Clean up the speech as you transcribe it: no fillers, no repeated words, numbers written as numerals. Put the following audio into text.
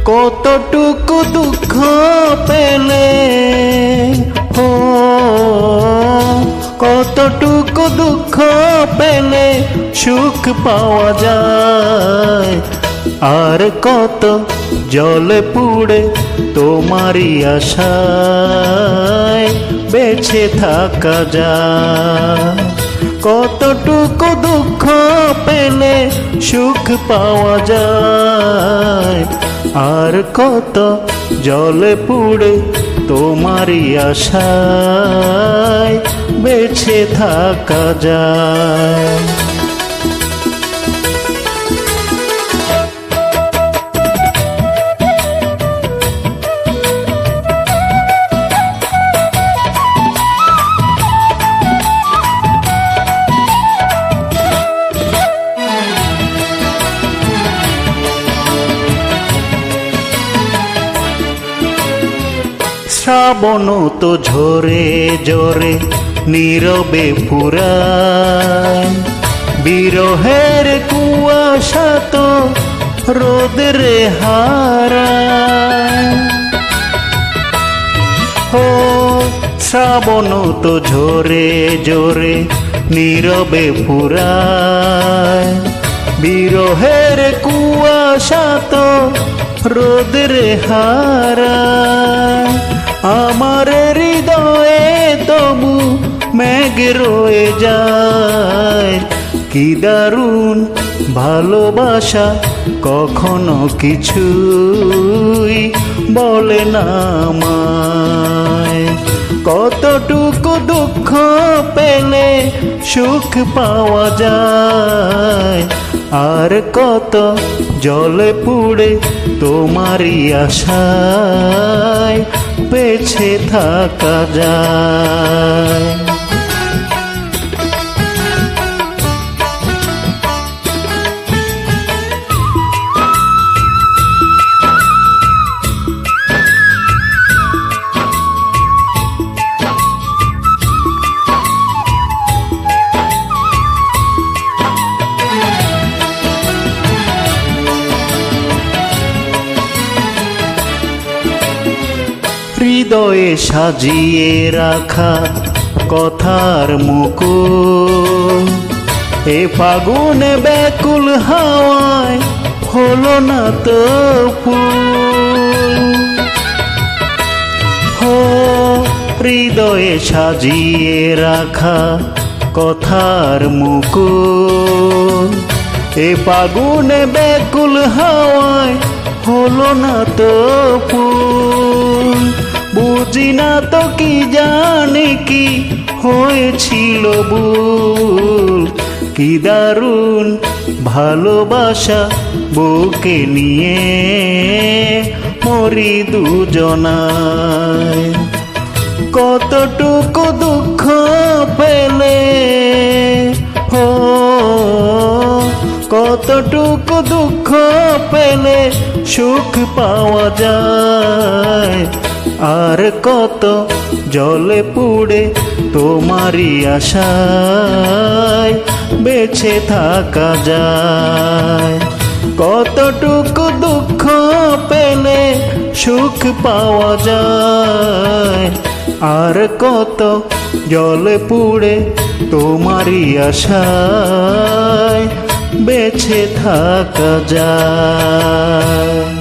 কতটুকু দুঃখ পেলে ও কতটুকু দুঃখ পেলে সুখ পাওয়া যায়, আর কত জলে পুড়ে তোমারই আশায় বেঁচে থাকা যায়। কতটুকু দুঃখ পেলে সুখ পাওয়া যায়, আর কত জলে পুড়ে তোমারই আশায় বেঁচে থাকা যায়। শ্রাবণ তো ঝরে ঝরে নীরবে পুরায়, বিরহের কুয়াশা তো রোদরে হারায়। ও শ্রাবণ তো ঝরে ঝরে নীরবে পুরায়, বিরহের কুয়াশা তো রোদরে হারায়। আমার হৃদয়ে তবু মেঘ রয়ে যায়, কি দারুণ ভালোবাসা কখনো কিছুই বলে না আমায়। কতটুকু দুঃখ পেলে সুখ পাওয়া যায়, আর কত জলে পুড়ে তোমারই আশায় বেঁচে থাকা যায়। হৃদয়ে সাজিয়ে রাখা কথার মুকুল, এ ফাগুনে ব্যাকুল হাওয়ায় হলো না তো ফুল। হো হৃদয়ে সাজিয়ে রাখা কথার মুকুল, এ ফাগুনে ব্যাকুল হাওয়ায় হলো না তো ফুল। বুঝি না তো কি জানি কি হয়েছিল ভুল, কি দারুণ ভালোবাসা বুকে নিয়ে মরি দুজনায়। কতটুকু দুঃখ পেলে ও কতটুকু দুঃখ পেলে সুখ পাওয়া যায়, আর কত জলে পুড়ে তোমারই আশায় বেঁচে থাকা যায়। কতটুকু দুঃখ পেলে সুখ পাওয়া যায়, আর কত জলে পুড়ে তোমারই আশায় বেঁচে থাকা যায়।